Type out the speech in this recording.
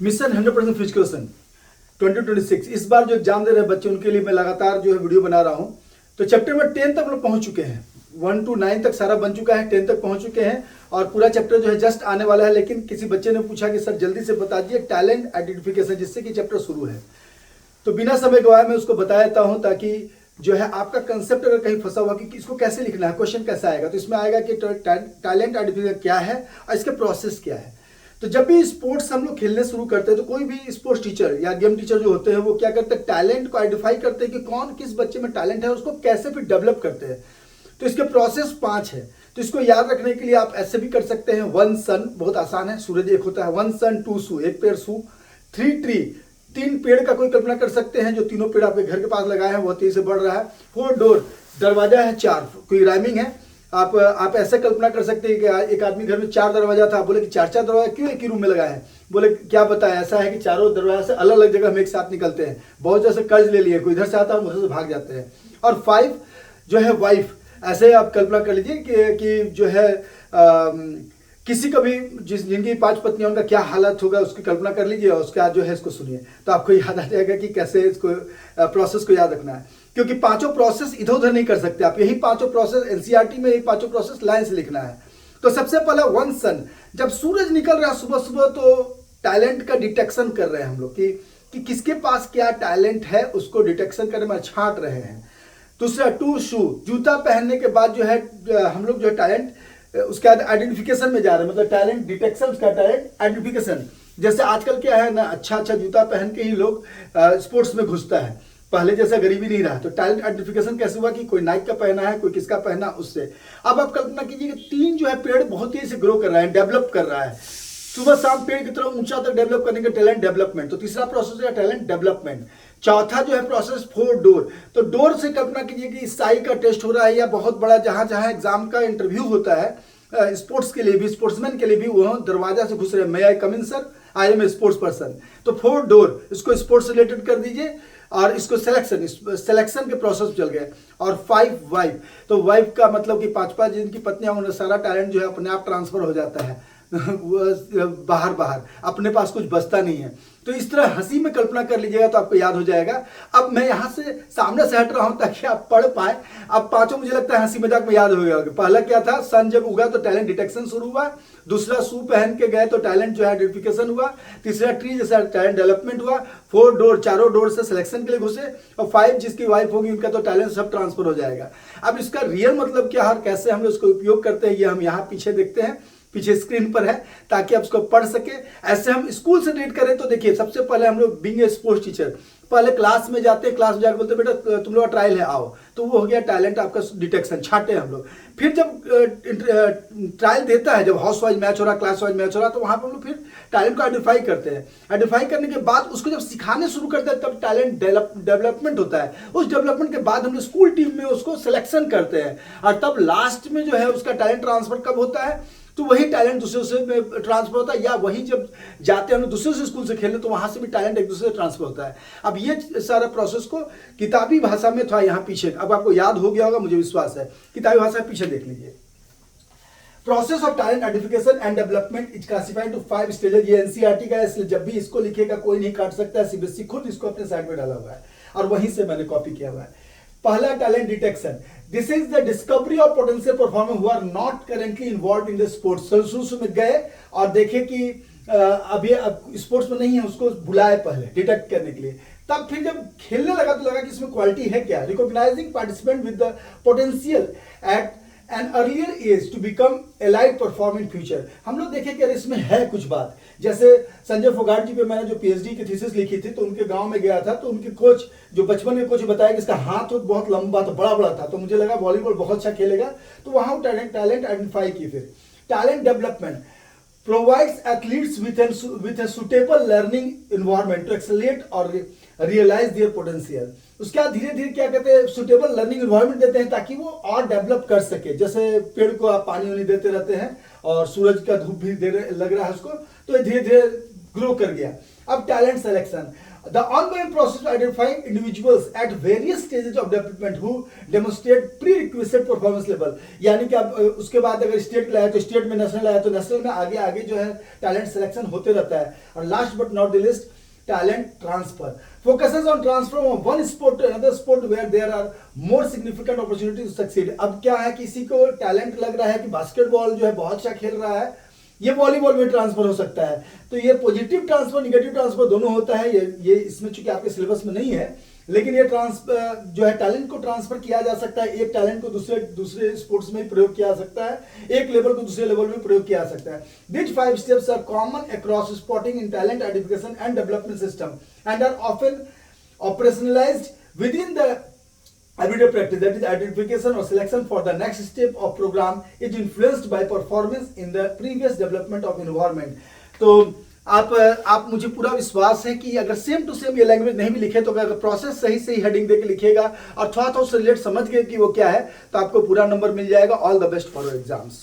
Mission 100% physical 2026 इस बार जो exam दे रहे हैं बच्चे उनके लिए मैं लगातार जो है वीडियो बना रहा हूं। तो चैप्टर नंबर 10 तक हम लोग पहुंच चुके हैं, 1 to 9 तक सारा बन चुका है, 10 तक पहुंच चुके हैं और पूरा चैप्टर जो है जस्ट आने वाला है। लेकिन किसी बच्चे ने पूछा कि सर जल्दी से बता दीजिए टैलेंट आइडेंटिफिकेशन, जिससे कि चैप्टर शुरू है। तो बिना समय गवाए मैं उसको बता देता हूं ताकि जो है आपका कंसेप्ट अगर कहीं फंसा हुआ कि इसको कैसे लिखना है, क्वेश्चन कैसा आएगा, तो इसमें आएगा कि टैलेंट आइडेंटिफिकेशन क्या है और इसके प्रोसेस क्या है। तो जब भी स्पोर्ट्स हम लोग खेलने शुरू करते हैं तो कोई भी स्पोर्ट्स टीचर या गेम टीचर जो होते हैं वो क्या करते हैं, टैलेंट को आइडेंटिफाई करते हैं कि कौन किस बच्चे में टैलेंट है, उसको कैसे फिर डेवलप करते हैं। तो इसके प्रोसेस 5 है। तो इसको याद रखने के लिए आप ऐसे भी कर सकते हैं, 1 सन बहुत आसान है, सूरज एक होता है, 1 सन 2 सू एक पेड़ सू, 3 ट्री 3 पेड़ का कोई कल्पना कर सकते हैं, जो तीनों पेड़ आपके घर के पास लगाए हैं वो तेजी से बढ़ रहा है, 4 डोर दरवाजा है 4, कोई राइमिंग है। आप ऐसे कल्पना कर सकते हैं कि एक आदमी घर में 4 दरवाजा था, बोले कि 4 दरवाजा क्यों एक ही रूम में लगाए हैं, बोले क्या बताया, ऐसा है कि चारों दरवाजा से अलग अलग जगह हम एक साथ निकलते हैं, बहुत जैसे कर्ज ले लिए, कोई इधर से आता है उधर से भाग जाते हैं। और 5 जो है वाइफ, ऐसे आप कल्पना कर लीजिए कि जो है किसी का भी जिनकी 5 पत्नियां उनका क्या हालत होगा उसकी कल्पना कर लीजिए और उसके बाद जो है इसको सुनिए, तो आपको याद आ जाएगा कि कैसे इसको प्रोसेस को याद रखना है। क्योंकि 5 प्रोसेस इधर उधर नहीं कर सकते आप, यही 5 प्रोसेस एनसीईआरटी में, यही 5 प्रोसेस लाइन से लिखना है। तो सबसे पहला 1 सन, जब सूरज निकल रहा है सुबह सुबह तो टैलेंट का डिटेक्शन कर रहे हैं हम लोग कि किसके पास क्या टैलेंट है, उसको डिटेक्शन करने में छांट रहे हैं। दूसरा 2 शू, जूता पहनने के बाद जो है हम लोग जो है टैलेंट उसके बाद आइडेंटिफिकेशन में जा रहे हैं, मतलब टैलेंट डिटेक्शन उसका टैलेंट आइडेंटिफिकेशन। जैसे आजकल क्या है ना, अच्छा जुता पहन के ही लोग स्पोर्ट्स में घुसता है, पहले जैसा गरीबी नहीं रहा। तो टैलेंट आइडेंटिफिकेशन कैसे हुआ कि कोई नाइक का पहना है, कोई किसका पहना, उससे। अब आप कल्पना कीजिए कि 3 जो है पेड़ बहुत तेजी से ग्रो कर रहा है, डेवलप कर रहा है, सुबह शाम पेड़ की तरह ऊंचा तक डेवलप करने का टैलेंट डेवलपमेंट। तो तीसरा प्रोसेस है टैलेंट डेवलपमेंट। चौथा जो है प्रोसेस 4 डोर, तो डोर से कल्पना कीजिए कि साई का टेस्ट हो रहा है या बहुत बड़ा जहां जहां एग्जाम का इंटरव्यू होता है, स्पोर्ट्स के लिए भी, स्पोर्ट्समैन के लिए भी, वो दरवाजा से घुस रहे हैं, may I come in sir, I am a sports person. तो 4 डोर, इसको स्पोर्ट्स रिलेटेड कर दीजिए और इसको सिलेक्शन के प्रोसेस चल गए। और 5 वाइफ, तो वाइफ का मतलब कि 5 जिनकी पत्नियां, उन्हें सारा टैलेंट जो है अपने आप ट्रांसफर हो जाता है बाहर, अपने पास कुछ बचता नहीं है। तो इस तरह हंसी में कल्पना कर लीजिएगा तो आपको याद हो जाएगा। अब मैं यहां से सामने से हट रहा हूं ताकि आप पढ़ पाए। अब 5 मुझे लगता है हंसी मजाक में याद हो गया। पहला क्या था, सन जब उगा तो टैलेंट डिटेक्शन शुरू हुआ, दूसरा शू पहन के गए तो टैलेंट जो है आइडेंटिफिकेशन हुआ, तीसरा ट्री जैसा टैलेंट डेवलपमेंट हुआ, 4 डोर चारों डोर से सिलेक्शन के लिए घुसे, और 5 जिसकी वाइफ होगी उनका तो टैलेंट सब ट्रांसफर हो जाएगा। अब इसका रियल मतलब क्या है, कैसे हम इसको उपयोग करते हैं, ये हम यहाँ पीछे देखते हैं, पीछे स्क्रीन पर है, ताकि आप इसको पढ़ सके। ऐसे हम स्कूल से रीड करें तो देखिए, सबसे पहले हम लोग बीइंग ए स्पोर्ट्स टीचर पहले क्लास में जाते हैं, क्लास में जाकर बोलते बेटा तुम लोग का ट्रायल है आओ, तो वो हो गया टैलेंट आपका डिटेक्शन, छाटे हम लोग। फिर जब ट्रायल देता है, जब हाउस वाइज मैच हो रहा, क्लास वाइज मैच हो रहा, तो वहां पर हम लोग फिर टैलेंट को आइडेंटिफाई करते हैं। आइडेंटिफाई करने के बाद उसको जब सिखाने शुरू करते हैं तब टैलेंट डेवलपमेंट होता है। उस डेवलपमेंट के बाद हम लोग स्कूल टीम में उसको सिलेक्शन करते हैं, और तब लास्ट में जो है उसका टैलेंट ट्रांसफर कब होता है, तो वही टैलेंट दूसरे से ट्रांसफर होता है, या वही जब जाते हैं हम दूसरे से स्कूल से खेलने तो वहां से भी टैलेंट एक दूसरे से ट्रांसफर होता है। अब ये सारा प्रोसेस को किताबी भाषा में था यहाँ पीछे, अब आपको याद हो गया होगा मुझे विश्वास है, किताबी भाषा में पीछे देख लीजिए। Process of talent identification and development is classified to 5 stages. ये एनसीईआरटी का है, इसलिए जब भी इसको लिखेगा कोई नहीं काट सकता है, सीबीएसई खुद इसको अपने साइड में डाला हुआ है और वहीं से मैंने कॉपी किया हुआ है। पहला talent detection, this is the discovery of potential performer who are not currently involve in the sports. शुरू में गए और देखे कि अब ये स्पोर्ट्स में नहीं है, उसको बुलाए पहले डिटेक्ट करने के लिए, तब फिर जब खेलने लगा तो लगा कि इसमें क्वालिटी है क्या, recognizing participant with the potential at an earlier age to become elite perform in future. हम लोग देखें कि इसमें है कुछ बात, जैसे संजय फोगाट जी पे मैंने जो पीएचडी की थीसिस लिखी थी, तो उनके गांव में गया था, तो उनके कोच जो बचपन में कोच बताया कि इसका हाथ तो बहुत लंबा था, बड़ा बड़ा था, तो मुझे लगा वॉलीबॉल बहुत अच्छा खेलेगा, तो वहां टैलेंट आइडेंटिफाई की। फिर talent development provides athletes with a suitable learning environment to accelerate or realize their potential। उसके बाद धीरे धीरे क्या कहते हैं, सुटेबल लर्निंग एनवायरनमेंट देते हैं ताकि वो और डेवलप कर सके। जैसे पेड़ को आप पानी वानी देते रहते हैं और सूरज का धूप भी लग रहा है उसको, तो धीरे धीरे ग्रो कर गया। अब talent selection, The ongoing process of identifying individuals at various stages of development who demonstrate prerequisite performance level, यानी कि अब उसके बाद अगर स्टेट लाया तो स्टेट में, नेशनल आया तो नेशनल में, आगे आगे जो है टैलेंट सिलेक्शन होते रहता है। और last but not the list, talent transfer focuses on transfer from one sport to another sport where there are more significant opportunities to succeed। अब क्या है, किसी को टैलेंट लग रहा है कि बास्केटबॉल जो है बहुत अच्छा खेल रहा है, ये वॉलीबॉल में ट्रांसफर हो सकता है। तो ये पॉजिटिव ट्रांसफर, निगेटिव ट्रांसफर दोनों होता है। ये इसमें चूंकि आपके सिलेबस में नहीं है, लेकिन ये ट्रांसफर जो है टैलेंट को ट्रांसफर किया जा सकता है। एक टैलेंट को दूसरे स्पोर्ट्स में प्रयोग किया जा सकता है, एक लेवल को दूसरे लेवल में प्रयोग किया जा सकता है। These 5 steps are common across spotting in talent identification and development system and are often operationalized within the everyday practice, that is identification or selection for the next step of program is influenced by performance in the previous development of environment। तो आप मुझे पूरा विश्वास है कि अगर same to same ये language नहीं भी लिखे तो अगर प्रोसेस सही हेडिंग देके लिखेगा और थोड़ा उससे रिलेट समझ गए कि वो क्या है, तो आपको पूरा नंबर मिल जाएगा। All the best for your exams.